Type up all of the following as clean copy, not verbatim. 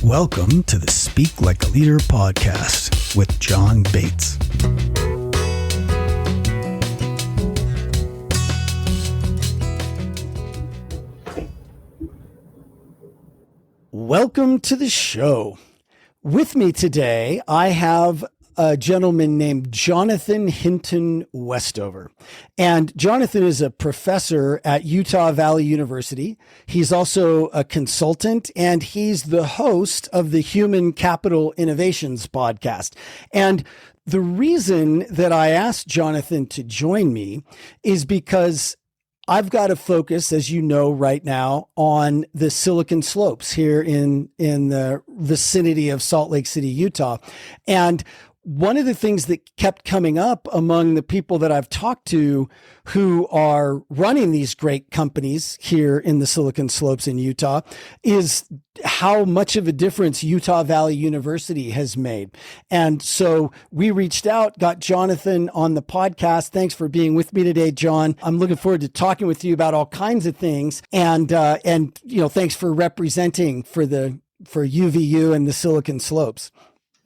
Welcome to the Speak Like a Leader podcast with John Bates. Welcome to the show. With me today, I have a gentleman named Jonathan Hinton Westover. And Jonathan is a professor at Utah Valley University. He's also a consultant, and he's the host of the Human Capital Innovations podcast. And the reason that I asked Jonathan to join me is because I've got to focus, as you know, right now on the Silicon Slopes here in the vicinity of Salt Lake City, Utah. And one of the things that kept coming up among the people that I've talked to who are running these great companies here in the Silicon Slopes in Utah is how much of a difference Utah Valley University has made. And so we reached out, got Jonathan on the podcast. Thanks for being with me today, John. I'm looking forward to talking with you about all kinds of things. And thanks for representing for UVU and the Silicon Slopes.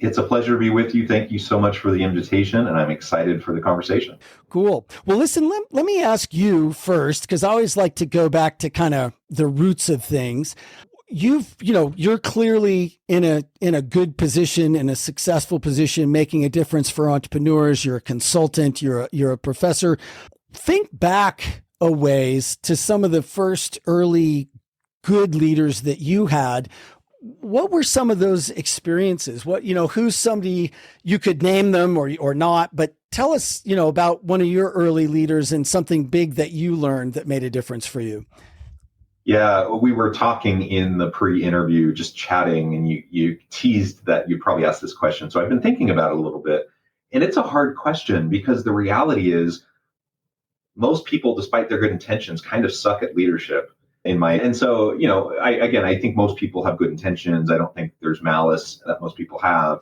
It's a pleasure to be with you. Thank you so much for the invitation, and I'm excited for the conversation. Cool. Well, listen, let me ask you first, because I always like to go back to kind of the roots of things. You're clearly in a good position, in a successful position, making a difference for entrepreneurs. You're a consultant. You're a professor. Think back a ways to some of the first early good leaders that you had. What were some of those experiences? Who's somebody, you could name them or not, but tell us, about one of your early leaders and something big that you learned that made a difference for you. Yeah, we were talking in the pre-interview, just chatting, and you teased that you'd probably ask this question. So I've been thinking about it a little bit, and it's a hard question because the reality is most people, despite their good intentions, kind of suck at leadership. I think most people have good intentions. I don't think there's malice that most people have,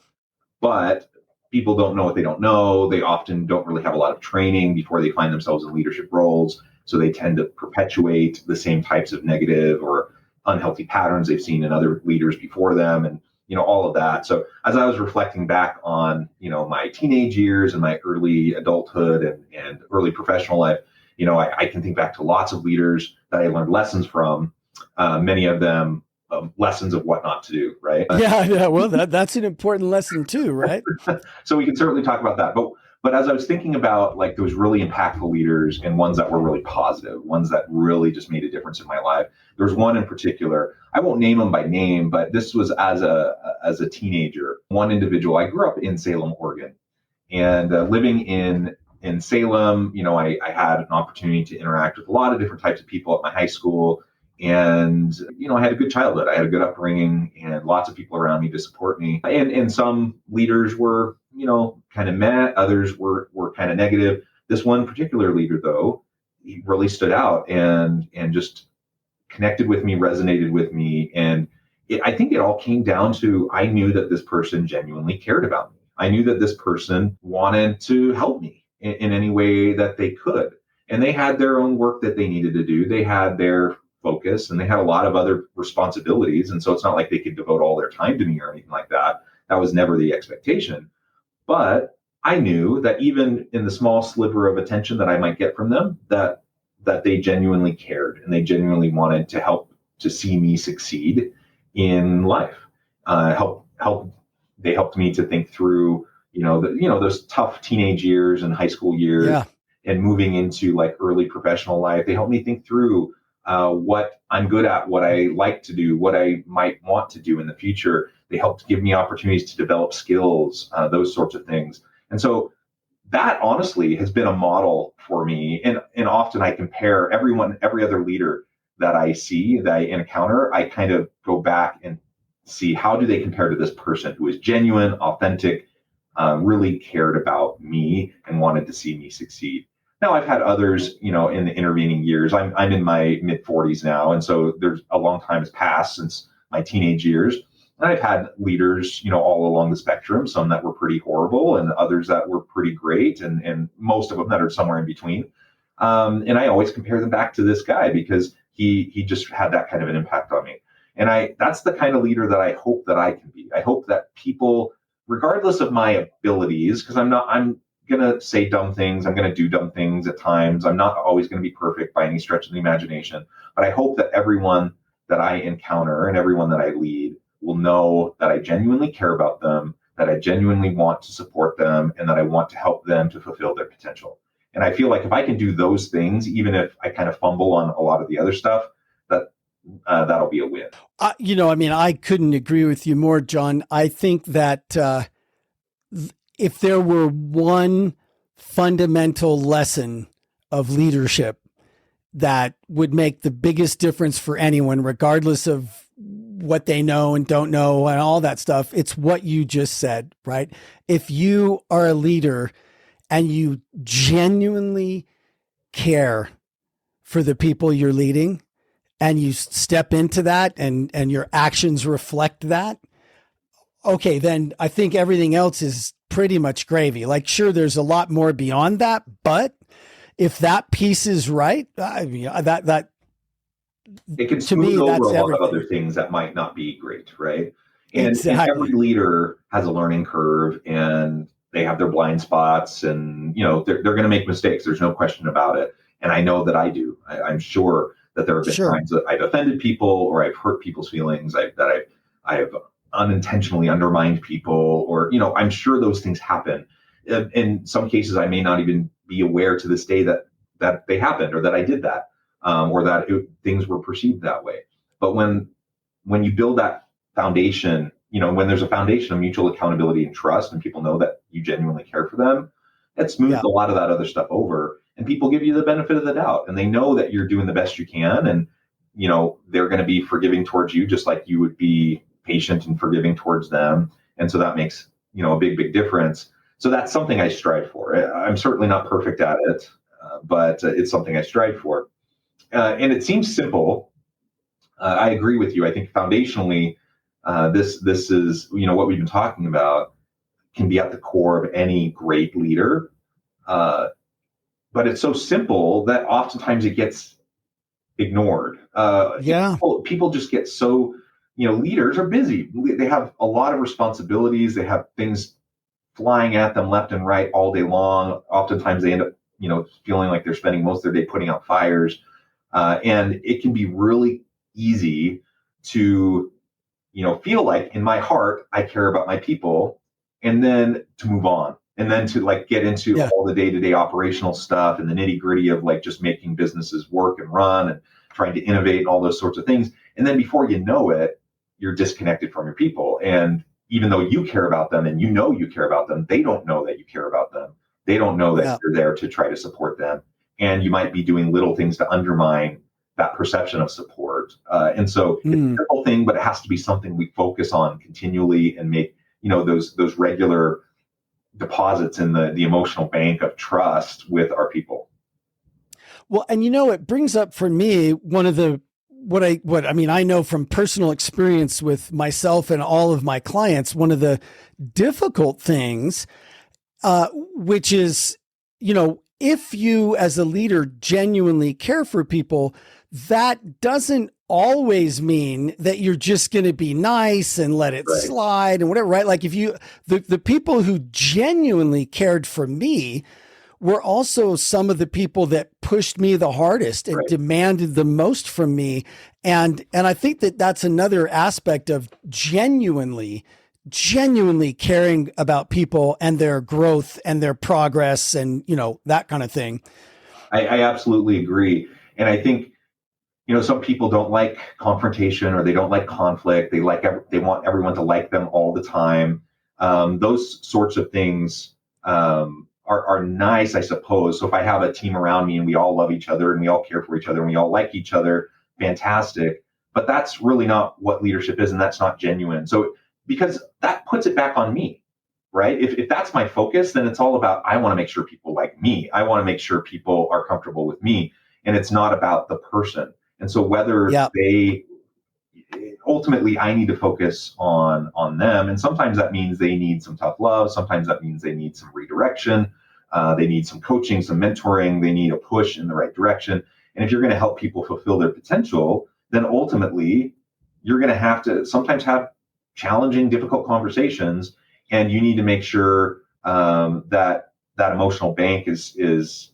but people don't know what they don't know. They often don't really have a lot of training before they find themselves in leadership roles. So they tend to perpetuate the same types of negative or unhealthy patterns they've seen in other leaders before them, and all of that. So as I was reflecting back on, my teenage years and my early adulthood and early professional life, I can think back to lots of leaders that I learned lessons from, many of them lessons of what not to do, right? Yeah. Well, that's an important lesson too, right? So we can certainly talk about that. But as I was thinking about like those really impactful leaders and ones that were really positive, ones that really just made a difference in my life, there was one in particular. I won't name him by name, but this was as a teenager. One individual. I grew up in Salem, Oregon, and living in Salem, I had an opportunity to interact with a lot of different types of people at my high school. And, I had a good childhood. I had a good upbringing and lots of people around me to support me. And some leaders were, kind of meh. Others were kind of negative. This one particular leader, though, he really stood out and just connected with me, resonated with me. And I think it all came down to, I knew that this person genuinely cared about me. I knew that this person wanted to help me in any way that they could. And they had their own work that they needed to do. They had their focus and they had a lot of other responsibilities. And so it's not like they could devote all their time to me or anything like that. That was never the expectation. But I knew that even in the small sliver of attention that I might get from them, that they genuinely cared and they genuinely wanted to help to see me succeed in life. They helped me to think through those tough teenage years and high school years, and moving into like early professional life. They helped me think through what I'm good at, what I like to do, what I might want to do in the future. They helped give me opportunities to develop skills, those sorts of things. And so that honestly has been a model for me. And often I compare every other leader that I see, that I encounter, I kind of go back and see how do they compare to this person who is genuine, authentic, really cared about me and wanted to see me succeed. Now I've had others, in the intervening years. I'm in my mid 40s now. And so there's a long time has passed since my teenage years. And I've had leaders, all along the spectrum, some that were pretty horrible and others that were pretty great, and most of them that are somewhere in between. And I always compare them back to this guy because he just had that kind of an impact on me. And that's the kind of leader that I hope that I can be. I hope that people, regardless of my abilities, because I'm going to say dumb things, I'm going to do dumb things at times. I'm not always going to be perfect by any stretch of the imagination, but I hope that everyone that I encounter and everyone that I lead will know that I genuinely care about them, that I genuinely want to support them, and that I want to help them to fulfill their potential. And I feel like if I can do those things, even if I kind of fumble on a lot of the other stuff, that'll be a win. I couldn't agree with you more, John. I think that if there were one fundamental lesson of leadership that would make the biggest difference for anyone, regardless of what they know and don't know and all that stuff, it's what you just said, right? If you are a leader and you genuinely care for the people you're leading and you step into that and your actions reflect that, okay, then I think everything else is pretty much gravy. Like, sure, there's a lot more beyond that, but if that piece is right, that it can smooth over a lot of other things that might not be great, right? And every leader has a learning curve, and they have their blind spots, and they're going to make mistakes. There's no question about it. And I know that I do. I'm sure that there have been times that I've offended people or I've hurt people's feelings, that I've unintentionally undermined people, or I'm sure those things happen. In some cases, I may not even be aware to this day that they happened, or that I did that, or that things were perceived that way. But when you build that foundation, when there's a foundation of mutual accountability and trust, and people know that you genuinely care for them, that smooths a lot of that other stuff over, and people give you the benefit of the doubt, and they know that you're doing the best you can, and they're going to be forgiving towards you, just like you would be patient and forgiving towards them. And so that makes a big difference. So that's something I strive for. I'm certainly not perfect at it, but it's something I strive for. And it seems simple. I agree with you. I think foundationally, this is what we've been talking about can be at the core of any great leader. But it's so simple that oftentimes it gets ignored. People just get so, leaders are busy. They have a lot of responsibilities. They have things flying at them left and right all day long. Oftentimes they end up, feeling like they're spending most of their day putting out fires. And it can be really easy to, feel like in my heart, I care about my people, and then to move on, and then to get into all the day-to-day operational stuff and the nitty-gritty of just making businesses work and run and trying to innovate and all those sorts of things. And then before you know it, you're disconnected from your people. And even though you care about them and you care about them, they don't know that you care about them. They don't know that you're there to try to support them. And you might be doing little things to undermine that perception of support. And so it's a simple thing, but it has to be something we focus on continually and make, those regular deposits in the emotional bank of trust with our people. Well, and it brings up for me one of the, I know from personal experience with myself and all of my clients, one of the difficult things, which is, if you as a leader genuinely care for people, that doesn't always mean that you're just going to be nice and let it slide and whatever, right? Like if the people who genuinely cared for me were also some of the people that pushed me the hardest and demanded the most from me. And I think that that's another aspect of genuinely caring about people and their growth and their progress and, that kind of thing. I absolutely agree. And I think, some people don't like confrontation, or they don't like conflict. They want everyone to like them all the time. Those sorts of things are nice, I suppose. So if I have a team around me and we all love each other and we all care for each other and we all like each other, fantastic. But that's really not what leadership is, and that's not genuine. So because that puts it back on me, right? If that's my focus, then it's all about, I want to make sure people like me. I want to make sure people are comfortable with me. And it's not about the person. And so whether ultimately I need to focus on them. And sometimes that means they need some tough love. Sometimes that means they need some redirection. They need some coaching, some mentoring. They need a push in the right direction. And if you're going to help people fulfill their potential, then ultimately you're going to have to sometimes have challenging, difficult conversations, and you need to make sure that emotional bank is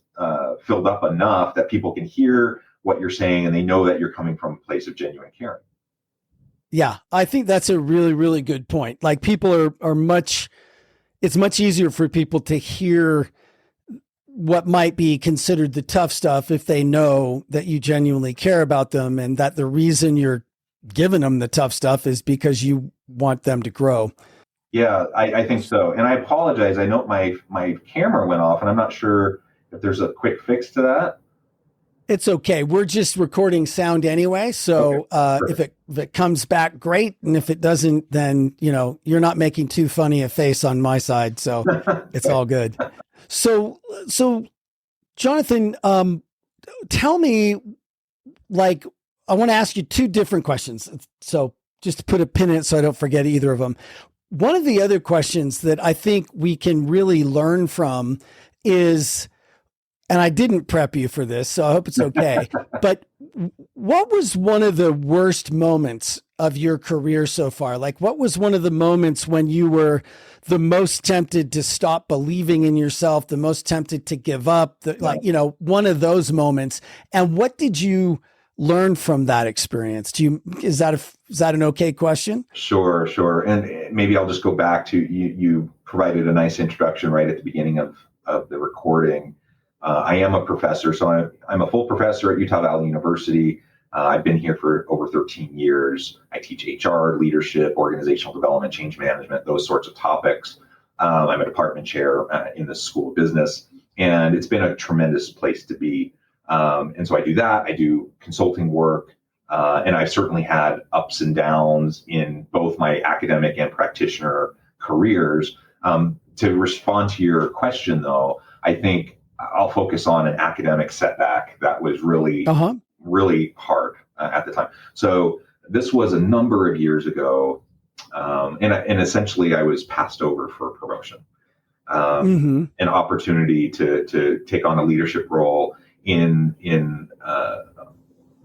filled up enough that people can hear what you're saying and they know that you're coming from a place of genuine caring. Yeah, I think that's a really, really good point. Like people it's much easier for people to hear what might be considered the tough stuff if they know that you genuinely care about them and that the reason you're giving them the tough stuff is because you want them to grow. Yeah, I think so. And I apologize. I know my camera went off and I'm not sure if there's a quick fix to that. It's okay. We're just recording sound anyway. So Okay, if it comes back, great. And if it doesn't, then, you're not making too funny a face on my side. So it's all good. So Jonathan, tell me, like, I want to ask you two different questions. So just to put a pin in it so I don't forget either of them. One of the other questions that I think we can really learn from is, and I didn't prep you for this, so I hope it's okay, but what was one of the worst moments of your career so far? Like, what was one of the moments when you were the most tempted to stop believing in yourself, the most tempted to give up, one of those moments? And what did you learn from that experience? Is that an okay question? Sure. And maybe I'll just go back to you provided a nice introduction right at the beginning of the recording. I am a professor, so I'm a full professor at Utah Valley University. I've been here for over 13 years. I teach HR, leadership, organizational development, change management, those sorts of topics. I'm a department chair in the School of Business, and it's been a tremendous place to be. And so I do that. I do consulting work, and I've certainly had ups and downs in both my academic and practitioner careers. To respond to your question, though, I think I'll focus on an academic setback that was really, really hard at the time. So this was a number of years ago, and essentially I was passed over for a promotion, an opportunity to take on a leadership role in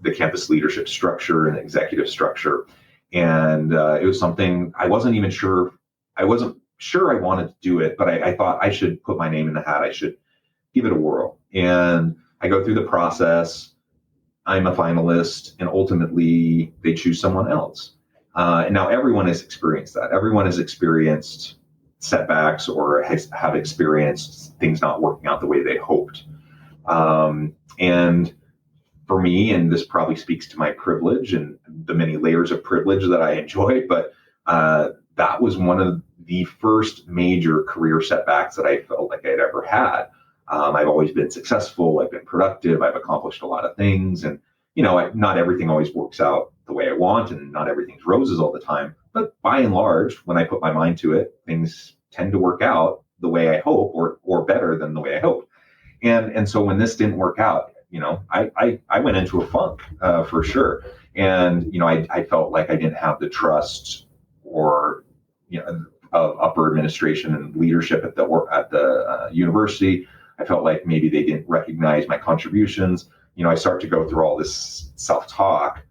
the campus leadership structure and executive structure. And it was something I wasn't even sure. I wasn't sure I wanted to do it, but I thought I should put my name in the hat. I should give it a whirl. And I go through the process. I'm a finalist, and ultimately they choose someone else. And now everyone has experienced that. Everyone has experienced setbacks or have experienced things not working out the way they hoped. And for me, and this probably speaks to my privilege and the many layers of privilege that I enjoy, but that was one of the first major career setbacks that I felt like I'd ever had. I've always been successful. I've been productive. I've accomplished a lot of things. And, not everything always works out the way I want, and not everything's roses all the time. But by and large, when I put my mind to it, things tend to work out the way I hope, or better than the way I hoped. And so when this didn't work out, I went into a funk for sure. And, I felt like I didn't have the trust or, of upper administration and leadership at the university. I felt like maybe they didn't recognize my contributions. I start to go through all this self-talk,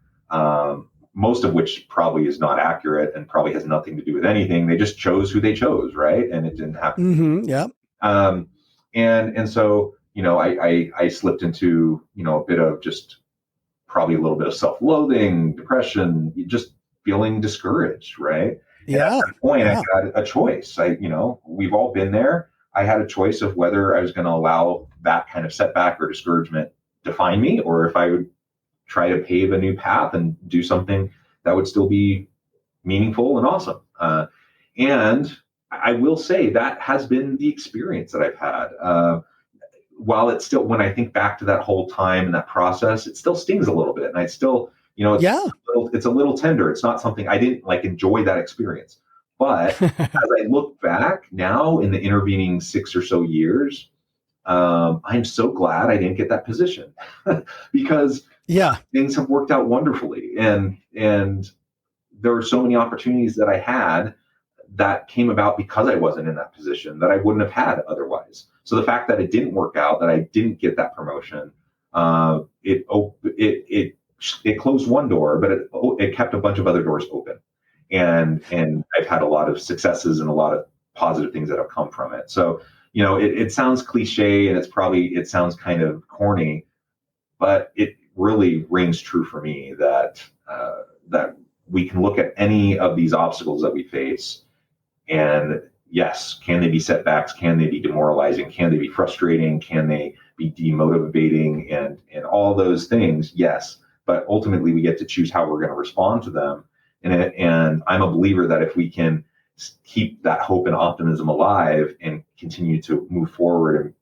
most of which probably is not accurate and probably has nothing to do with anything. They just chose who they chose, right? And it didn't happen. Yeah. And so, I slipped into, a bit of just probably a little bit of self-loathing, depression, just feeling discouraged, right? Yeah. And at that point, I had a choice. We've all been there. I had a choice of whether I was going to allow that kind of setback or discouragement define me, or if I would try to pave a new path and do something that would still be meaningful and awesome. And I will say that has been the experience that I've had. While it's still, when I think back to that whole time and that process, it still stings a little bit. And I still, it's a little tender. It's not something I didn't enjoy that experience. But as I look back now in the intervening 6 or so years, I'm so glad I didn't get that position because things have worked out wonderfully. And there were so many opportunities that I had that came about because I wasn't in that position that I wouldn't have had otherwise. So the fact that it didn't work out, that I didn't get that promotion, it it closed one door, but it kept a bunch of other doors open. And I've had a lot of successes and a lot of positive things that have come from it. So, it sounds cliche and it sounds kind of corny, but it really rings true for me that we can look at any of these obstacles that we face, and yes, can they be setbacks? Can they be demoralizing? Can they be frustrating? Can they be demotivating and all those things? Yes, but ultimately we get to choose how we're going to respond to them. And I'm a believer that if we can keep that hope and optimism alive and continue to move forward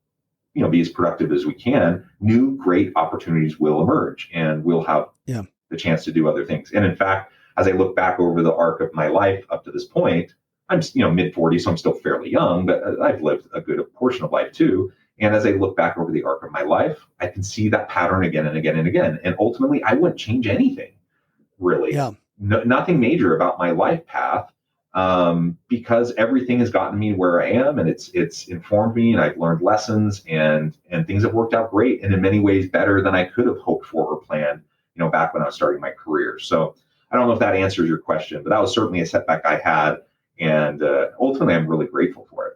and be as productive as we can, new great opportunities will emerge, and we'll have the chance to do other things. And in fact, as I look back over the arc of my life up to this point, I'm mid 40s, so I'm still fairly young, but I've lived a good portion of life too. And as I look back over the arc of my life, I can see that pattern again and again and again. And ultimately, I wouldn't change anything, really. Yeah. Nothing major about my life path, because everything has gotten me where I am, and it's informed me, and I've learned lessons, and things have worked out great, and in many ways better than I could have hoped for or planned, back when I was starting my career. So I don't know if that answers your question, but that was certainly a setback I had, and ultimately I'm really grateful for it.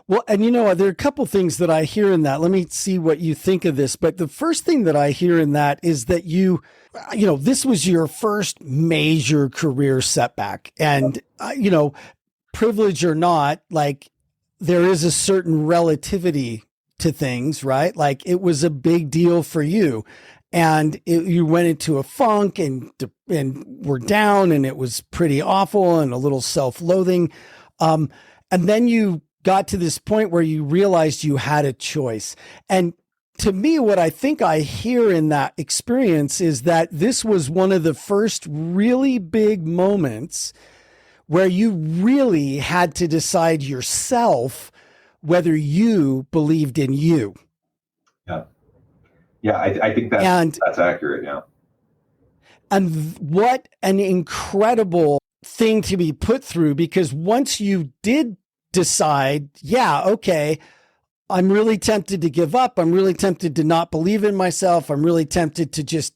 Well, and there are a couple things that I hear in that. Let me see what you think of this. But the first thing that I hear in that is that this was your first major career setback. And, privilege or not, like there is a certain relativity to things, right? Like it was a big deal for you. And you went into a funk and were down, and it was pretty awful and a little self-loathing. And then you got to this point where you realized you had a choice. And to me, what I think I hear in that experience is that this was one of the first really big moments where you really had to decide yourself whether you believed in you. Yeah. Yeah, I think that's accurate. Yeah. And what an incredible thing to be put through, because once you did decide, okay, I'm really tempted to give up. I'm really tempted to not believe in myself. I'm really tempted to just,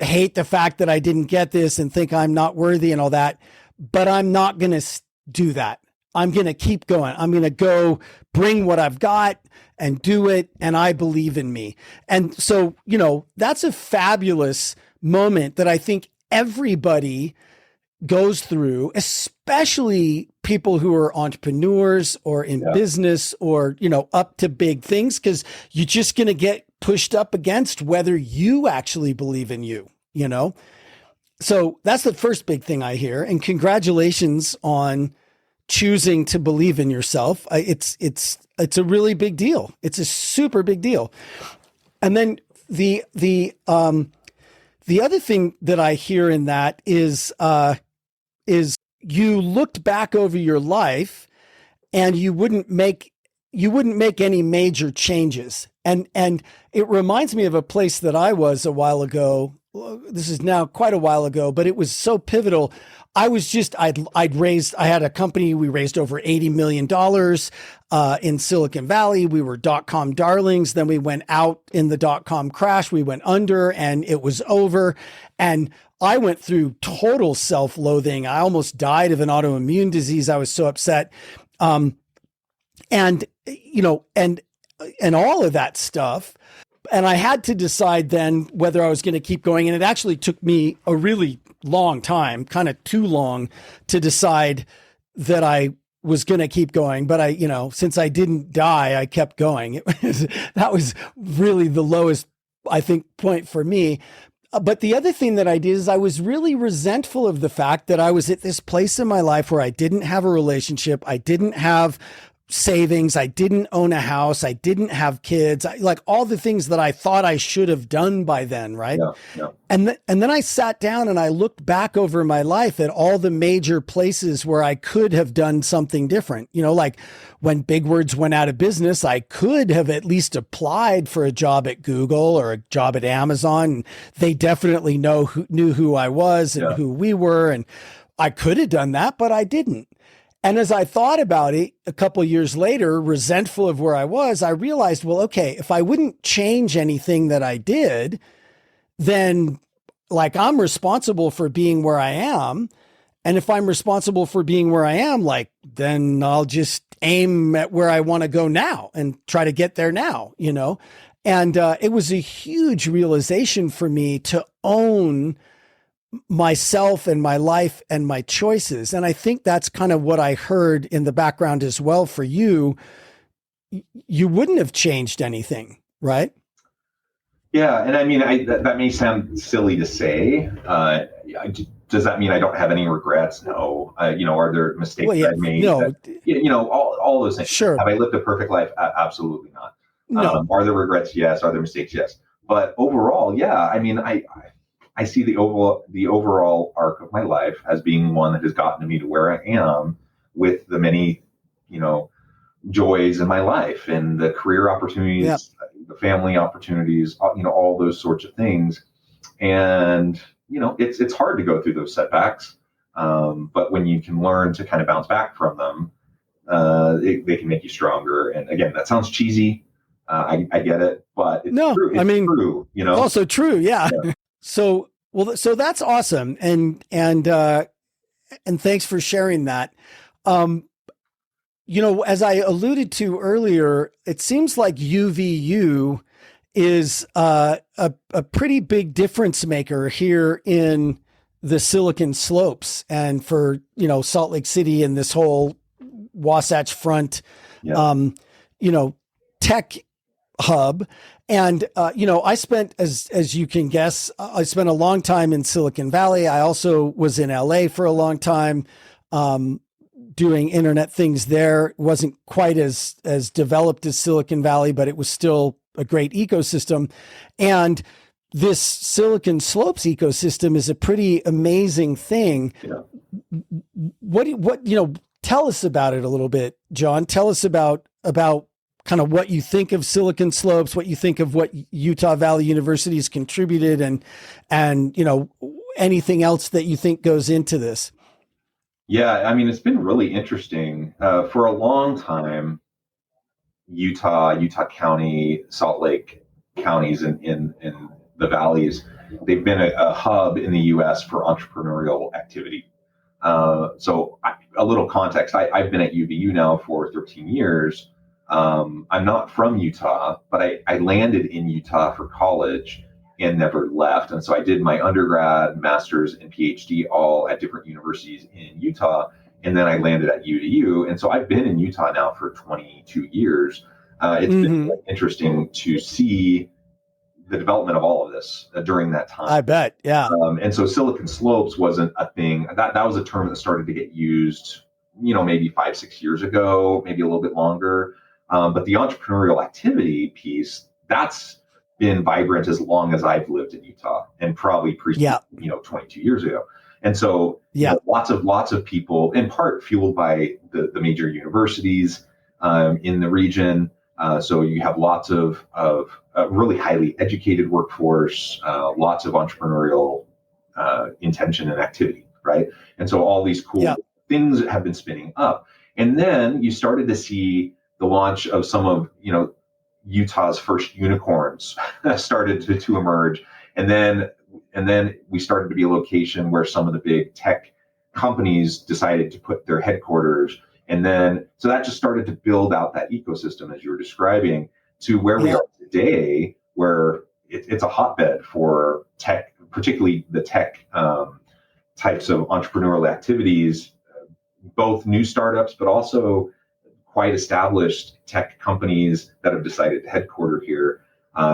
hate the fact that I didn't get this and think I'm not worthy and all that. But I'm not going to do that. I'm going to keep going. I'm going to go bring what I've got and do it. And I believe in me. And so, that's a fabulous moment that I think everybody goes through, especially people who are entrepreneurs or in business or, up to big things, because you're just going to get pushed up against whether you actually believe in you, So that's the first big thing I hear. And congratulations on choosing to believe in yourself. It's a really big deal. It's a super big deal. And then the other thing that I hear in that is you looked back over your life and you wouldn't make any major changes. And it reminds me of a place that I was a while ago. This is now quite a while ago, but it was so pivotal. I had a company. We raised over $80 million in Silicon Valley. We were .com darlings. Then we went out in the .com crash. We went under and it was over. And I went through total self-loathing. I almost died of an autoimmune disease. I was so upset. And all of that stuff. And I had to decide then whether I was going to keep going. And it actually took me a really long time, kind of too long, to decide that I was going to keep going. But since I didn't die, I kept going. That was really the lowest, I think, point for me. But the other thing that I did is I was really resentful of the fact that I was at this place in my life where I didn't have a relationship. I didn't have savings. I didn't own a house. I didn't have kids. Like all the things that I thought I should have done by then. Right. Yeah. And then I sat down and I looked back over my life at all the major places where I could have done something different. Like when Big Words went out of business, I could have at least applied for a job at Google or a job at Amazon. They definitely knew who I was and who we were. And I could have done that, but I didn't. And as I thought about it a couple of years later, resentful of where I was, I realized, well, okay, if I wouldn't change anything that I did, then like I'm responsible for being where I am. And if I'm responsible for being where I am, like, then I'll just aim at where I want to go now and try to get there now, you know? And it was a huge realization for me to own myself and my life and my choices. And I think that's kind of what I heard in the background as well for you. You wouldn't have changed anything, right? Yeah. And I mean, that may sound silly to say. Does that mean I don't have any regrets? No. Are there mistakes Well, yeah, that I made? no, All those things. sure. Have I lived a perfect life? Absolutely not. No. Are there regrets? Yes. Are there mistakes? Yes. But overall, yeah. I mean, I see the overall arc of my life as being one that has gotten me to where I am with the many, joys in my life and the career opportunities, Yeah. the family opportunities, all those sorts of things. And, it's hard to go through those setbacks. But when you can learn to kind of bounce back from them, they can make you stronger. And again, that sounds cheesy. I get it, but it's true. It's true, It's also true. Yeah. So that's awesome. And thanks for sharing that. As I alluded to earlier, it seems like UVU is a pretty big difference maker here in the Silicon Slopes and for, Salt Lake City and this whole Wasatch Front, tech hub. And, I spent, as you can guess, I spent a long time in Silicon Valley. I also was in LA for a long time, doing internet things there. It wasn't quite as developed as Silicon Valley, but it was still a great ecosystem. And this Silicon Slopes ecosystem is a pretty amazing thing. Yeah. Tell us about it a little bit, John. Tell us about kind of what you think of Silicon Slopes, what you think of what Utah Valley University has contributed, and anything else that you think goes into this. Yeah, I mean, it's been really interesting. For a long time, Utah County, Salt Lake counties in the valleys, they've been a hub in the U.S. for entrepreneurial activity. So a little context, I've been at UVU now for 13 years. I'm not from Utah, but I landed in Utah for college and never left. And so I did my undergrad, master's, and PhD all at different universities in Utah. And then I landed at UVU. And so I've been in Utah now for 22 years. It's been interesting to see the development of all of this during that time. I bet. Yeah. And so Silicon Slopes wasn't a thing. That was a term that started to get used, maybe 5-6 years ago, maybe a little bit longer. But the entrepreneurial activity piece, that's been vibrant as long as I've lived in Utah, and probably 22 years ago. And so lots of people, in part fueled by the major universities in the region. So you have lots of really highly educated workforce, lots of entrepreneurial intention and activity, right? And so all these cool things have been spinning up. And then you started to see the launch of some of, Utah's first unicorns started to emerge. And then we started to be a location where some of the big tech companies decided to put their headquarters. And then, so that just started to build out that ecosystem, as you were describing, to where we are today, where it's a hotbed for tech, particularly the tech types of entrepreneurial activities, both new startups, but also quite established tech companies that have decided to headquarter here.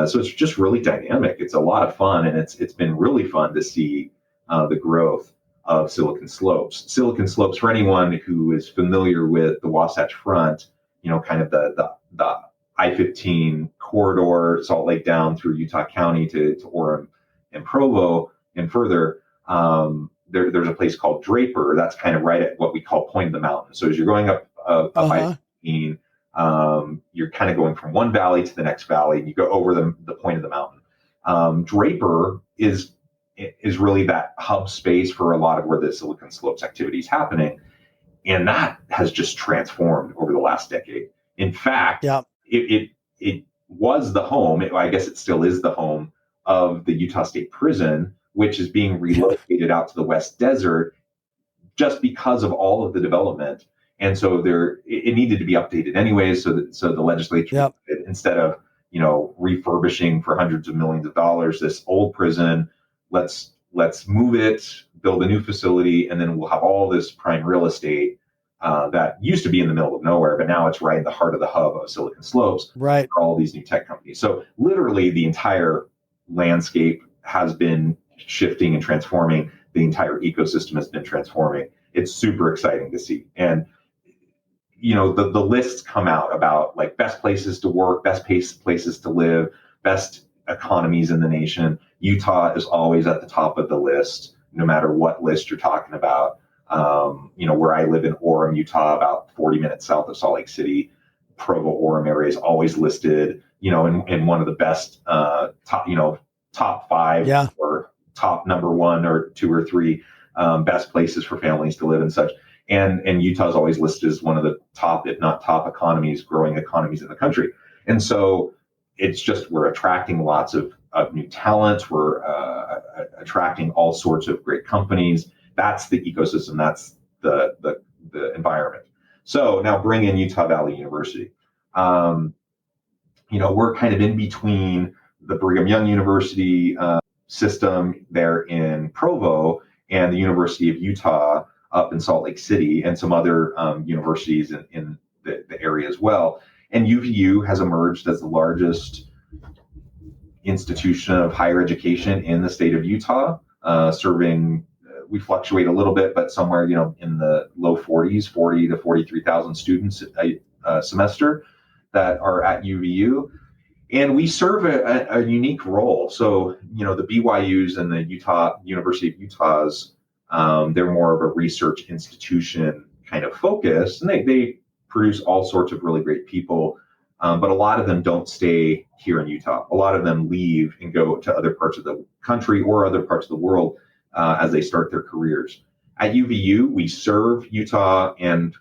So it's just really dynamic. It's a lot of fun, and it's been really fun to see the growth of Silicon Slopes. Silicon Slopes, for anyone who is familiar with the Wasatch Front, kind of the I-15 corridor, Salt Lake down through Utah County to Orem and Provo and further. There's a place called Draper that's kind of right at what we call Point of the Mountain. So as you're going up I-15, you're kind of going from one valley to the next valley, and you go over the point of the mountain. Draper is really that hub space for a lot of where the Silicon Slopes activity is happening. And that has just transformed over the last decade. In fact, it was the home, I guess it still is the home of the Utah State Prison, which is being relocated out to the West Desert just because of all of the development. And so it needed to be updated anyways. So the legislature, instead of, refurbishing for hundreds of millions of dollars this old prison, let's move it, build a new facility, and then we'll have all this prime real estate that used to be in the middle of nowhere, but now it's right in the heart of the hub of Silicon Slopes. Right. For all these new tech companies. So literally the entire landscape has been shifting and transforming. The entire ecosystem has been transforming. It's super exciting to see. And the lists come out about like best places to work, best places to live, best economies in the nation. Utah is always at the top of the list, no matter what list you're talking about. Where I live in Orem, Utah, about 40 minutes south of Salt Lake City, Provo, Orem area is always listed, in one of the best top 5 or top number 1 or 2 or 3 best places for families to live and such. And Utah is always listed as one of the top, if not top growing economies in the country. And so it's just, we're attracting lots of new talent. We're attracting all sorts of great companies. That's the ecosystem. That's the environment. So now bring in Utah Valley University. We're kind of in between the Brigham Young University system there in Provo and the University of Utah up in Salt Lake City, and some other universities in the area as well. And UVU has emerged as the largest institution of higher education in the state of Utah, serving, we fluctuate a little bit, but somewhere, in the low 40s, 40 to 43,000 students a semester that are at UVU. And we serve a unique role. So, the BYUs and the University of Utah's, they're more of a research institution kind of focus, and they produce all sorts of really great people. But a lot of them don't stay here in Utah. A lot of them leave and go to other parts of the country or other parts of the world as they start their careers. At UVU, we serve Utah, and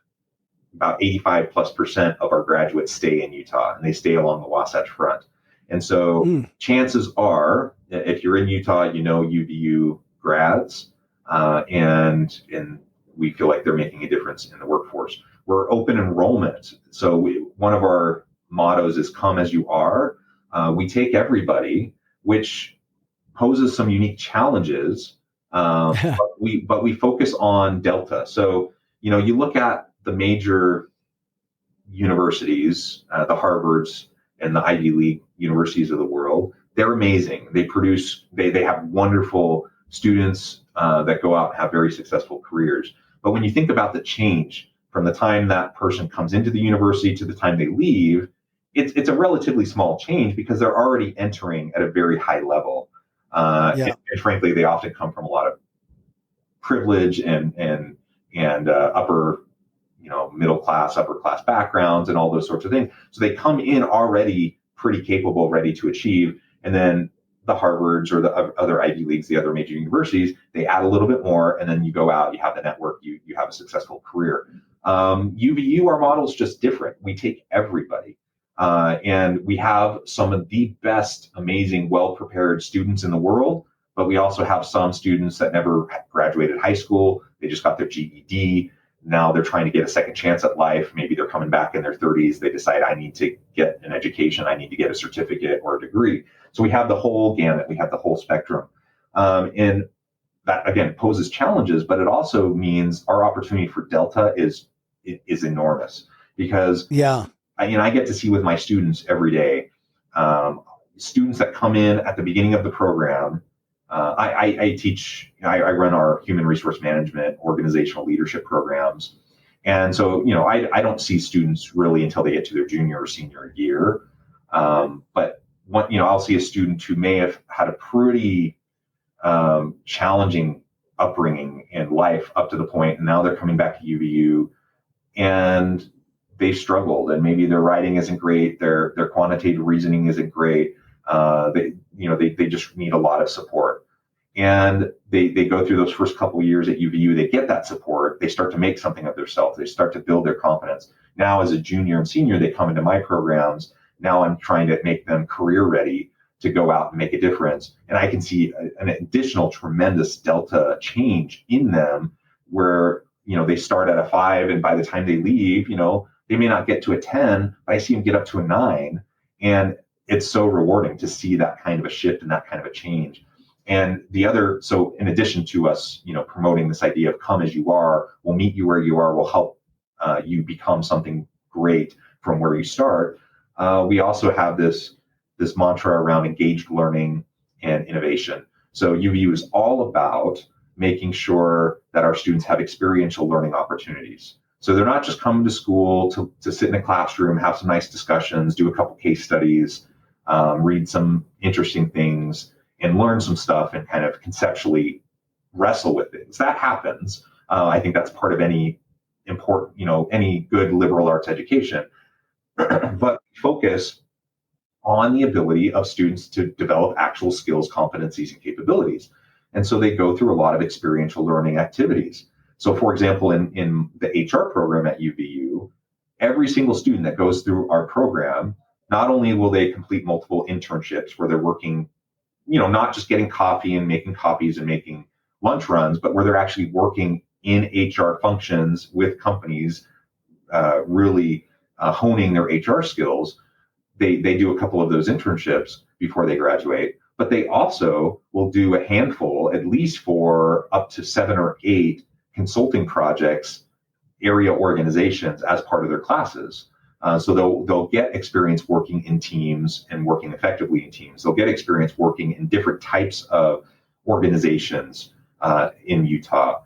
about 85+% of our graduates stay in Utah, and they stay along the Wasatch Front. And so chances are, if you're in Utah, UVU grads, and we feel like they're making a difference in the workforce. We're open enrollment. So one of our mottos is come as you are. We take everybody, which poses some unique challenges, but we focus on Delta. So, you look at the major universities, the Harvards and the Ivy League universities of the world, they're amazing. They have wonderful students that go out and have very successful careers. But when you think about the change from the time that person comes into the university to the time they leave, it's a relatively small change because they're already entering at a very high level. And frankly, they often come from a lot of privilege and upper, middle class, upper class backgrounds and all those sorts of things. So they come in already pretty capable, ready to achieve. And then the Harvards or the other Ivy Leagues, the other major universities, they add a little bit more, and then you go out, you have the network, you have a successful career. UVU, our model is just different. We take everybody. And we have some of the best, amazing, well-prepared students in the world, but we also have some students that never graduated high school. They just got their GED. Now they're trying to get a second chance at life. Maybe they're coming back in their 30s. They decide, I need to get an education. I need to get a certificate or a degree. So we have the whole gamut. We have the whole spectrum. And that, again, poses challenges, but it also means our opportunity for Delta is enormous because I get to see with my students every day, students that come in at the beginning of the program. I teach, I run our human resource management, organizational leadership programs. And so, I don't see students really until they get to their junior or senior year. But I'll see a student who may have had a pretty challenging upbringing in life up to the point, and now they're coming back to UVU and they struggled, and maybe their writing isn't great, their quantitative reasoning isn't great. They just need a lot of support. And they go through those first couple of years at UVU, they get that support, they start to make something of themselves, they start to build their confidence. Now as a junior and senior, they come into my programs. Now I'm trying to make them career ready. to go out and make a difference. And I can see an additional tremendous delta change in them where, they start at a 5 and by the time they leave, they may not get to a 10, but I see them get up to a 9. And it's so rewarding to see that kind of a shift and that kind of a change. And so in addition to us, promoting this idea of come as you are, we'll meet you where you are, we'll help you become something great from where you start. We also have this mantra around engaged learning and innovation. So UVU is all about making sure that our students have experiential learning opportunities. So they're not just coming to school to sit in a classroom, have some nice discussions, do a couple case studies, read some interesting things, and learn some stuff and kind of conceptually wrestle with things. That happens. I think that's part of any any good liberal arts education. But focus on the ability of students to develop actual skills, competencies, and capabilities. And so they go through a lot of experiential learning activities. So for example, in the HR program at UVU, every single student that goes through our program, not only will they complete multiple internships where they're working, not just getting coffee and making copies and making lunch runs, but where they're actually working in HR functions with companies, really honing their HR skills. They do a couple of those internships before they graduate, but they also will do a handful, at least for up to 7 or 8 consulting projects, area organizations as part of their classes. So they'll get experience working in teams and working effectively in teams. They'll get experience working in different types of organizations in Utah,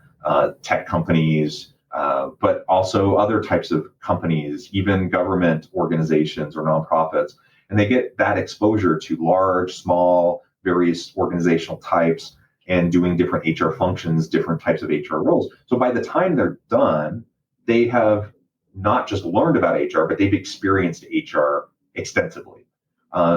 tech companies, but also other types of companies, even government organizations or nonprofits. And they get that exposure to large, small, various organizational types and doing different HR functions, different types of HR roles. So by the time they're done, they have not just learned about HR, but they've experienced HR extensively.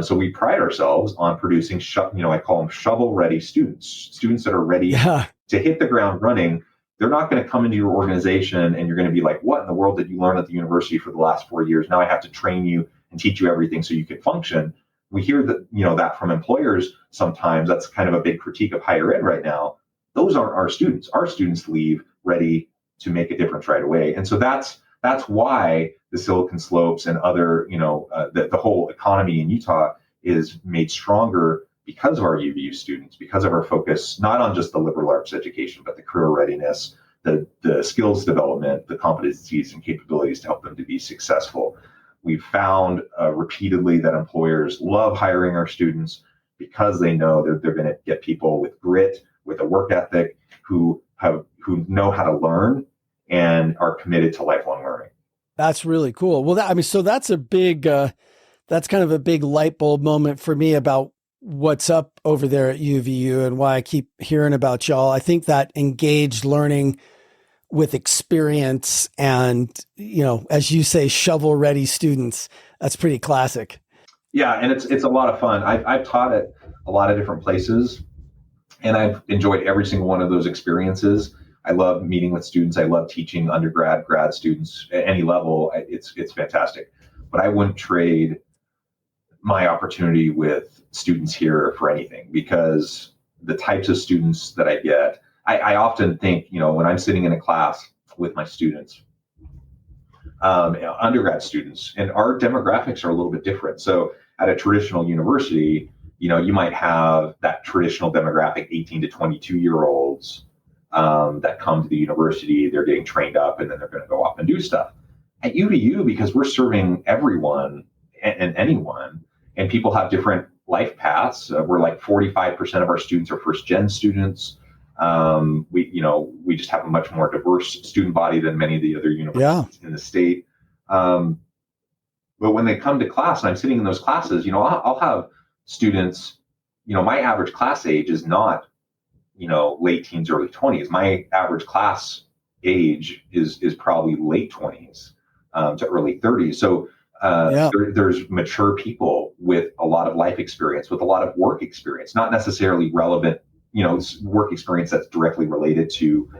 So we pride ourselves on producing, I call them shovel-ready students that are ready to hit the ground running. They're not going to come into your organization and you're going to be like, what in the world did you learn at the university for the last 4 years? Now I have to train you and teach you everything so you can function. We hear that, that from employers sometimes. That's kind of a big critique of higher ed right now. Those aren't our students. Our students leave ready to make a difference right away. And so that's why the Silicon Slopes and other, the whole economy in Utah is made stronger because of our UVU students, because of our focus, not on just the liberal arts education, but the career readiness, the skills development, the competencies and capabilities to help them to be successful. We've found repeatedly that employers love hiring our students because they know they're going to get people with grit, with a work ethic, who know how to learn and are committed to lifelong learning. That's really cool. Well, so that's a big, that's kind of a big light bulb moment for me about what's up over there at UVU and why I keep hearing about y'all. I think that engaged learning with experience and, as you say, shovel-ready students, that's pretty classic. Yeah, and it's a lot of fun. I've taught at a lot of different places, and I've enjoyed every single one of those experiences. I love meeting with students. I love teaching undergrad, grad students at any level. It's fantastic. But I wouldn't trade my opportunity with students here for anything, because the types of students that I get, I often think, when I'm sitting in a class with my students, undergrad students, and our demographics are a little bit different. So at a traditional university, you might have that traditional demographic, 18 to 22-year-olds that come to the university, they're getting trained up, and then they're going to go off and do stuff. At UVU, because we're serving everyone and anyone, and people have different life paths, we're like 45% of our students are first-gen students. We just have a much more diverse student body than many of the other universities in the state. But when they come to class and I'm sitting in those classes, I'll have students, my average class age is not, late teens, early 20s. My average class age is probably late 20s to early 30s. So there's mature people with a lot of life experience, with a lot of work experience, not necessarily relevant, work experience that's directly related to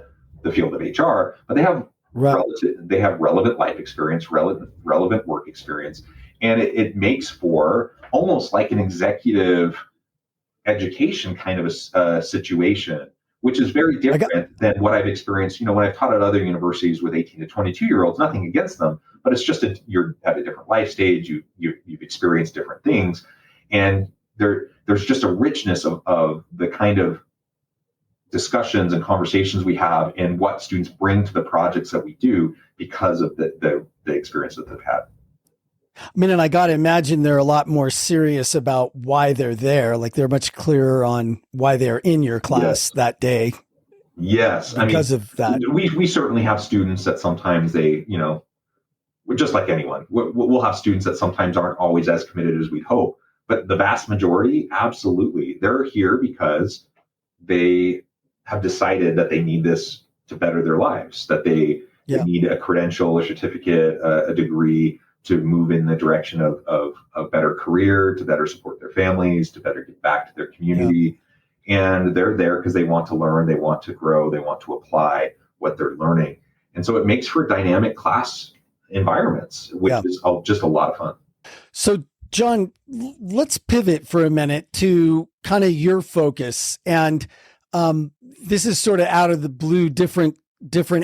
the field of HR, but they have relevant life experience, relevant work experience. And it makes for almost like an executive education kind of a situation, which is very different than what I've experienced. When I've taught at other universities with 18 to 22-year-olds, nothing against them, but it's just you're at a different life stage. You've experienced different things, and there's just a richness of the kind of discussions and conversations we have and what students bring to the projects that we do because of the experience that they've had. I mean, and I got to imagine they're a lot more serious about why they're there. Like they're much clearer on why they're in your class that day. Yes. Because of that. We certainly have students that sometimes they, just like anyone, we'll have students that sometimes aren't always as committed as we'd hope. But the vast majority, absolutely. They're here because they have decided that they need this to better their lives, that they need a credential, a certificate, a degree to move in the direction of a better career, to better support their families, to better give back to their community. Yeah. And they're there because they want to learn, they want to grow, they want to apply what they're learning. And so it makes for dynamic class environments, which is just a lot of fun. So John, let's pivot for a minute to kind of your focus. And this is sort of out of the blue, different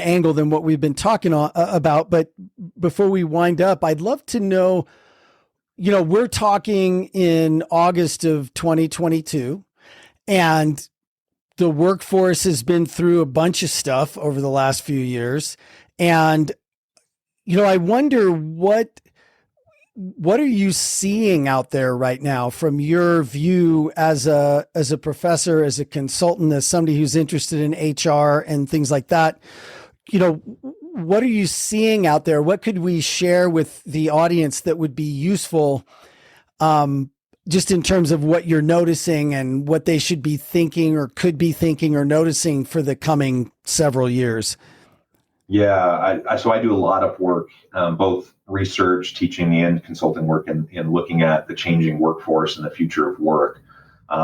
angle than what we've been talking about. But before we wind up, I'd love to know, we're talking in August of 2022, and the workforce has been through a bunch of stuff over the last few years. And, I wonder what are you seeing out there right now from your view as a professor, as a consultant, as somebody who's interested in HR and things like that? What are you seeing out there? What could we share with the audience that would be useful, just in terms of what you're noticing and what they should be thinking or could be thinking or noticing for the coming several years? Yeah, so I do a lot of work, both research, teaching, and consulting work, and looking at the changing workforce and the future of work.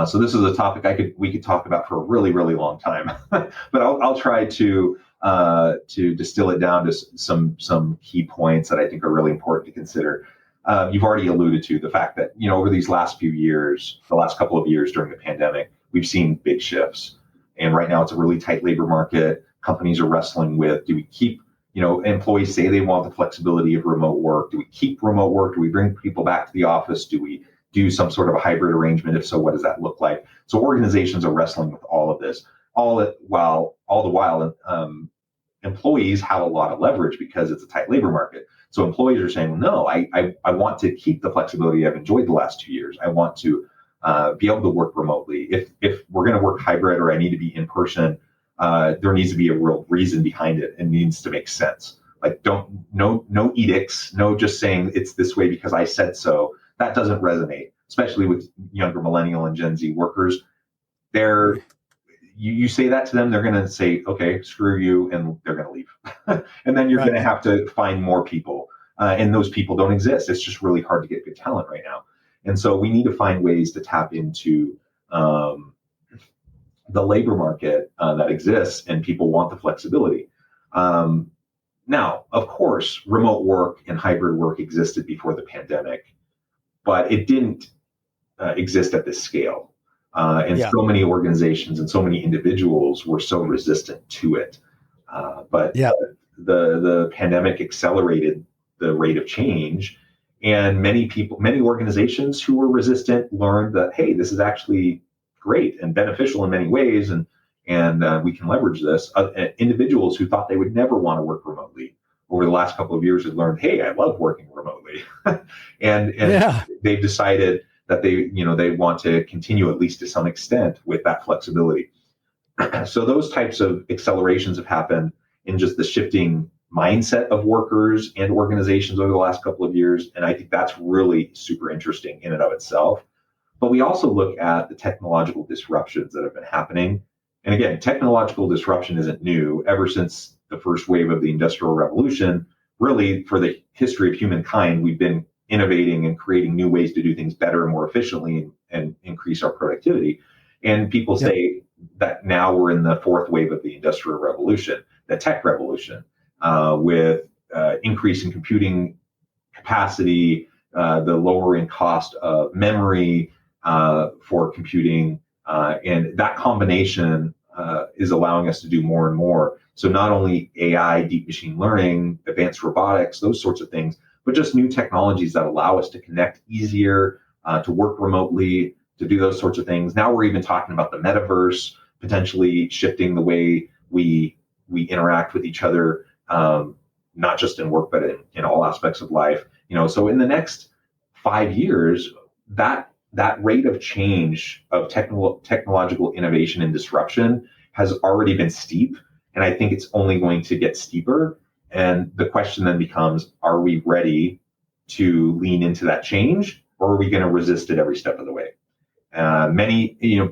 So this is a topic we could talk about for a really, really long time, but I'll try to distill it down to some key points that I think are really important to consider. You've already alluded to the fact that over these last few years, the last couple of years during the pandemic, we've seen big shifts, and right now it's a really tight labor market. Companies are wrestling with, do we keep, employees say they want the flexibility of remote work. Do we keep remote work? Do we bring people back to the office? Do we do some sort of a hybrid arrangement? If so, what does that look like? So organizations are wrestling with all of this, all the while employees have a lot of leverage because it's a tight labor market. So employees are saying, no, I want to keep the flexibility I've enjoyed the last 2 years. I want to be able to work remotely. If we're going to work hybrid or I need to be in person, there needs to be a real reason behind it and needs to make sense. Like no edicts, no just saying it's this way because I said so. That doesn't resonate, especially with younger millennial and Gen Z workers. You say that to them, they're going to say, okay, screw you, and they're going to leave. And then you're going to have to find more people. And those people don't exist. It's just really hard to get good talent right now. And so we need to find ways to tap into the labor market that exists, and people want the flexibility. Now, of course, remote work and hybrid work existed before the pandemic, but it didn't exist at this scale. So many organizations and so many individuals were so resistant to it. But the pandemic accelerated the rate of change, and many organizations who were resistant learned that, hey, this is actually great and beneficial in many ways, and we can leverage this. Individuals who thought they would never want to work remotely over the last couple of years have learned, hey, I love working remotely, and they've decided that they want to continue, at least to some extent, with that flexibility. So those types of accelerations have happened in just the shifting mindset of workers and organizations over the last couple of years, and I think that's really super interesting in and of itself. But we also look at the technological disruptions that have been happening. And again, technological disruption isn't new. Ever since the first wave of the Industrial Revolution, really for the history of humankind, we've been innovating and creating new ways to do things better and more efficiently and increase our productivity. And people say that now we're in the fourth wave of the Industrial Revolution, the tech revolution, with increase in computing capacity, the lowering cost of memory for computing, and that combination is allowing us to do more and more. So not only AI, deep machine learning, advanced robotics, those sorts of things, but just new technologies that allow us to connect easier, to work remotely, to do those sorts of things. Now we're even talking about the metaverse potentially shifting the way we interact with each other, not just in work, but in all aspects of life. So in the next 5 years, that rate of change of technological innovation and disruption has already been steep, and I think it's only going to get steeper. And the question then becomes, are we ready to lean into that change, or are we going to resist it every step of the way?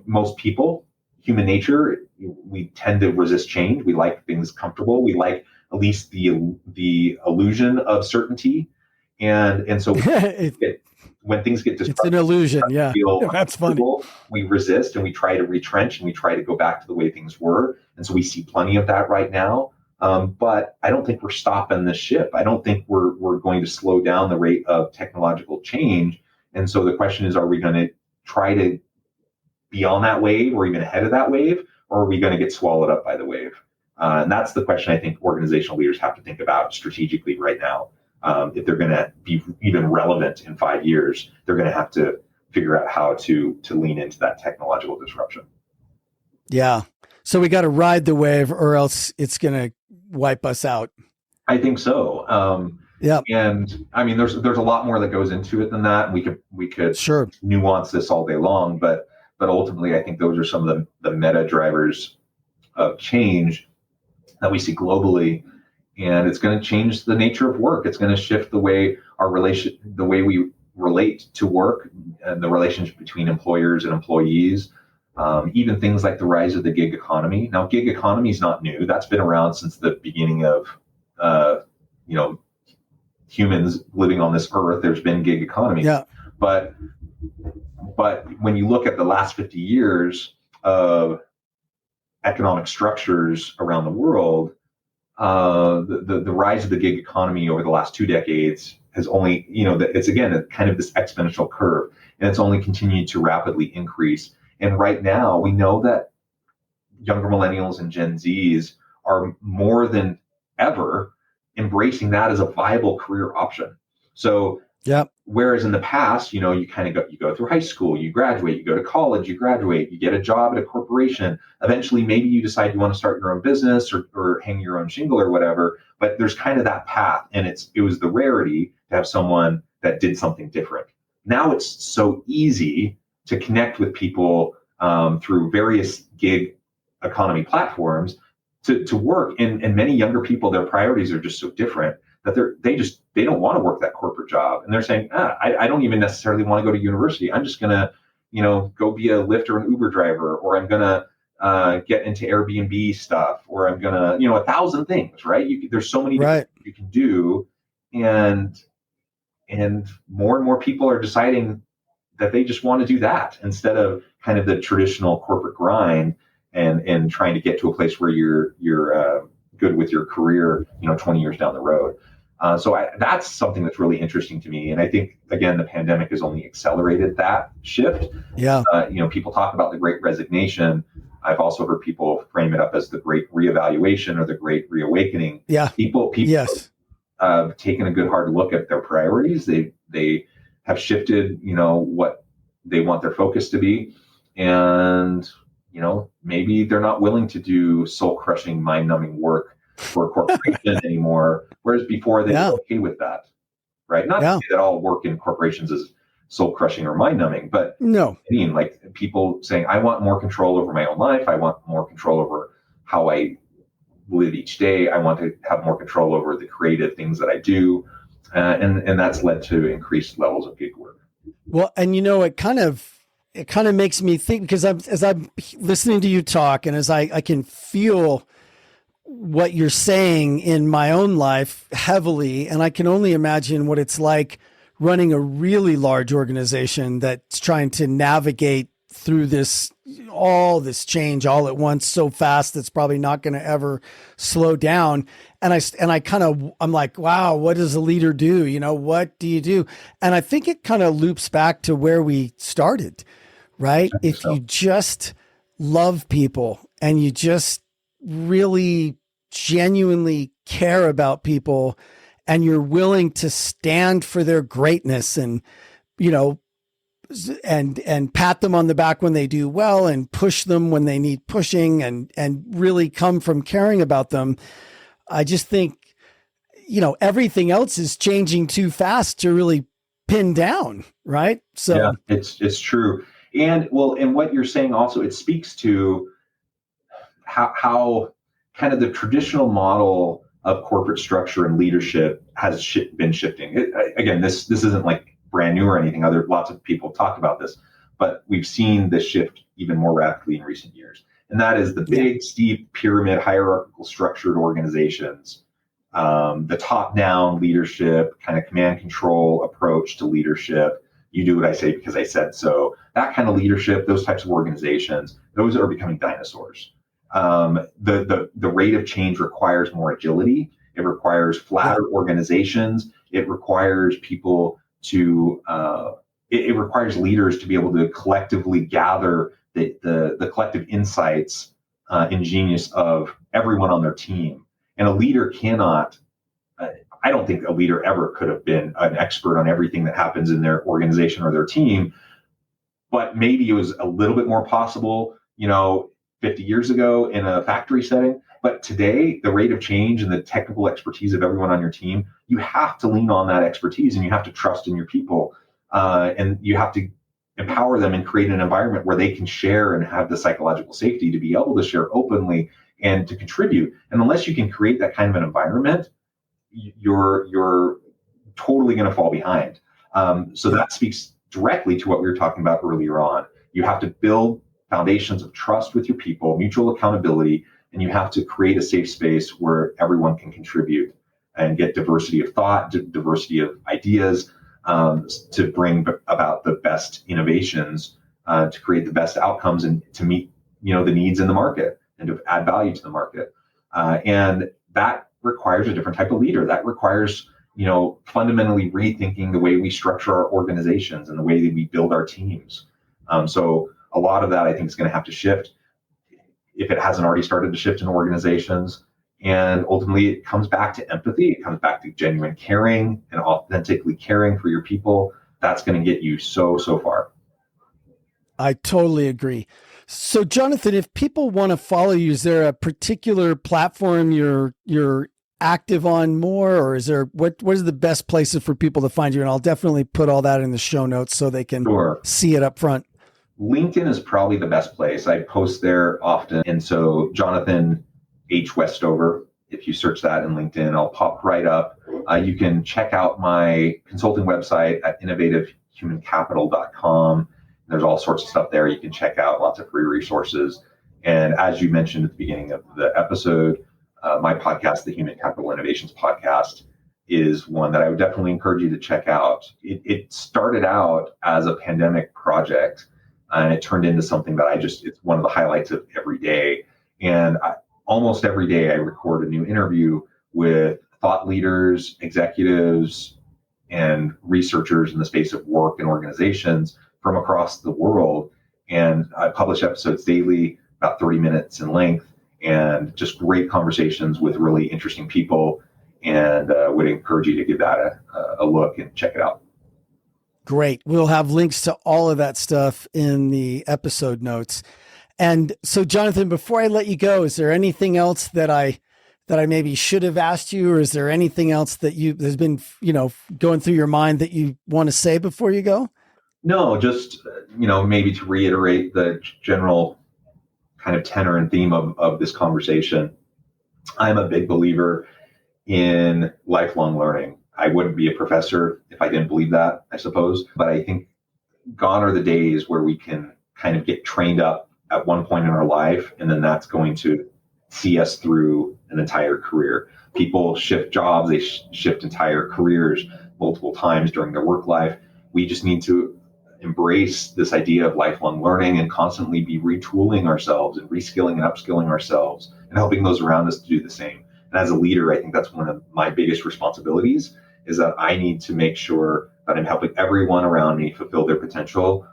Most people, human nature, we tend to resist change. We like things comfortable. We like at least the illusion of certainty. And so when things get disrupted, it's an illusion. Yeah, that's funny. We resist and we try to retrench and we try to go back to the way things were. And so we see plenty of that right now. But I don't think we're stopping the ship. I don't think we're going to slow down the rate of technological change. And so the question is, are we going to try to be on that wave or even ahead of that wave, or are we going to get swallowed up by the wave? And that's the question I think organizational leaders have to think about strategically right now. If they're going to be even relevant in 5 years, they're going to have to figure out how to lean into that technological disruption. Yeah. So we got to ride the wave, or else it's going to wipe us out. I think so. Yeah. And I mean, there's a lot more that goes into it than that. We could sure nuance this all day long, but ultimately, I think those are some of the meta drivers of change that we see globally. And it's going to change the nature of work. It's going to shift the way the way we relate to work and the relationship between employers and employees. Even things like the rise of the gig economy. Now, gig economy is not new. That's been around since the beginning of, humans living on this earth. There's been gig economy. Yeah. But when you look at the last 50 years of economic structures around the world, the rise of the gig economy over the last 2 decades has only, it's again kind of this exponential curve, and it's only continued to rapidly increase. And right now, we know that younger millennials and Gen Zs are more than ever embracing that as a viable career option. So, whereas in the past, you go through high school, you graduate, you go to college, you graduate, you get a job at a corporation. Eventually, maybe you decide you want to start your own business or hang your own shingle or whatever. But there's kind of that path, and it was the rarity to have someone that did something different. Now it's so easy to connect with people through various gig economy platforms to work. And many younger people, their priorities are just so different that they don't want to work that corporate job. And they're saying, I don't even necessarily want to go to university. I'm just going to, go be a Lyft or an Uber driver, or I'm going to get into Airbnb stuff, or I'm going to, 1,000 things, right? There's so many different things you can do. And more people are deciding that they just want to do that instead of kind of the traditional corporate grind and trying to get to a place where you're good with your career, 20 years down the road. So that's something that's really interesting to me. And I think, again, the pandemic has only accelerated that shift. Yeah. People talk about the Great Resignation. I've also heard people frame it up as the Great Reevaluation or the Great Reawakening. Yeah. People yes. have taken a good hard look at their priorities. They have shifted, what they want their focus to be. And, maybe they're not willing to do soul-crushing, mind-numbing work for a corporation anymore, whereas before they were okay with that, right? Not to say that all work in corporations is soul-crushing or mind-numbing, but no. I mean, like people saying, I want more control over my own life. I want more control over how I live each day. I want to have more control over the creative things that I do. And that's led to increased levels of gig work. Well, and it kind of makes me think, because as I'm listening to you talk, and as I can feel what you're saying in my own life heavily, and I can only imagine what it's like running a really large organization that's trying to navigate through this all this change all at once so fast that's probably not going to ever slow down. And I'm like, wow, what does a leader do? What do you do? And I think it kind of loops back to where we started, right? If you just love people and you just really genuinely care about people and you're willing to stand for their greatness and, and pat them on the back when they do well and push them when they need pushing and really come from caring about them. I just think, everything else is changing too fast to really pin down. Right. So yeah, it's true. And what you're saying also, it speaks to how kind of the traditional model of corporate structure and leadership has been shifting. Again, this isn't like brand new or anything. Lots of people talk about this, but we've seen this shift even more rapidly in recent years. And that is the big, steep pyramid, hierarchical structured organizations, the top-down leadership, kind of command control approach to leadership. You do what I say because I said so. That kind of leadership, those types of organizations, those are becoming dinosaurs. The rate of change requires more agility. It requires flatter organizations. It requires people to, it requires leaders to be able to collectively gather the collective insights and genius of everyone on their team. And a leader cannot, I don't think a leader ever could have been an expert on everything that happens in their organization or their team, but maybe it was a little bit more possible, 50 years ago in a factory setting. But today, the rate of change and the technical expertise of everyone on your team, you have to lean on that expertise and you have to trust in your people. And you have to empower them and create an environment where they can share and have the psychological safety to be able to share openly and to contribute. And unless you can create that kind of an environment, you're totally going to fall behind. So that speaks directly to what we were talking about earlier on. You have to build foundations of trust with your people, mutual accountability, and you have to create a safe space where everyone can contribute and get diversity of thought, diversity of ideas, to bring about the best innovations, to create the best outcomes and to meet, the needs in the market and to add value to the market. And that requires a different type of leader. That requires, fundamentally rethinking the way we structure our organizations and the way that we build our teams. So a lot of that, I think, is going to have to shift if it hasn't already started to shift in organizations. And ultimately, it comes back to empathy. It comes back to genuine caring and authentically caring for your people. That's going to get you so far. I totally agree. So, Jonathan, if people want to follow you, is there a particular platform you're active on more, or is there what is the best places for people to find you? And I'll definitely put all that in the show notes so they can see it up front. LinkedIn is probably the best place. I post there often. And so Jonathan H. Westover, if you search that in LinkedIn, I'll pop right up. You can check out my consulting website at innovativehumancapital.com. There's all sorts of stuff there you can check out, lots of free resources. And as you mentioned at the beginning of the episode, my podcast, the Human Capital Innovations Podcast, is one that I would definitely encourage you to check out. It started out as a pandemic project, and it turned into something that it's one of the highlights of every day. And almost every day I record a new interview with thought leaders, executives, and researchers in the space of work and organizations from across the world. And I publish episodes daily, about 30 minutes in length, and just great conversations with really interesting people. And would encourage you to give that a look and check it out. Great. We'll have links to all of that stuff in the episode notes. And so, Jonathan, before I let you go, is there anything else that I maybe should have asked you, or is there anything else that has been, going through your mind that you want to say before you go? No, just, maybe to reiterate the general kind of tenor and theme of this conversation. I'm a big believer in lifelong learning. I wouldn't be a professor if I didn't believe that, I suppose. But I think gone are the days where we can kind of get trained up at one point in our life, and then that's going to see us through an entire career. People shift jobs, they shift entire careers multiple times during their work life. We just need to embrace this idea of lifelong learning and constantly be retooling ourselves and reskilling and upskilling ourselves and helping those around us to do the same. And as a leader, I think that's one of my biggest responsibilities, is that I need to make sure that I'm helping everyone around me fulfill their potential.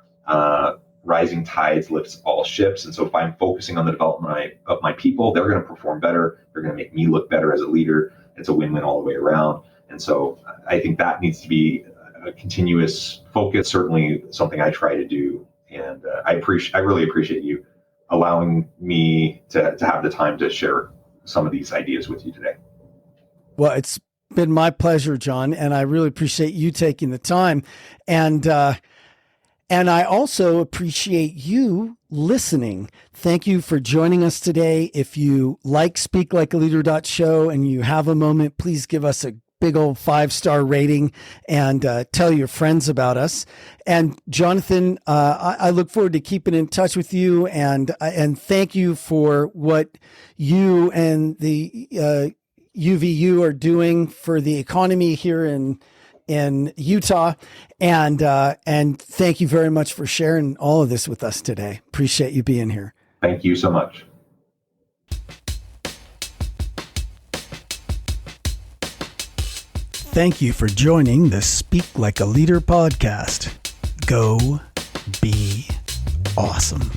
Rising tides lifts all ships. And so if I'm focusing on the development of my people, they're going to perform better. They're going to make me look better as a leader. It's a win-win all the way around. And so I think that needs to be a continuous focus, certainly something I try to do. And I really appreciate you allowing me to have the time to share some of these ideas with you today. Well, it's been my pleasure, John, and I really appreciate you taking the time. And I also appreciate you listening. Thank you for joining us today. If you like Speak Like a Leader show and you have a moment, please give us a big old 5-star rating and tell your friends about us. And Jonathan, I look forward to keeping in touch with you, and thank you for what you and the UVU are doing for the economy here in Utah. And thank you very much for sharing all of this with us today. Appreciate you being here. Thank you so much. Thank you for joining the Speak Like a Leader podcast. Go be awesome.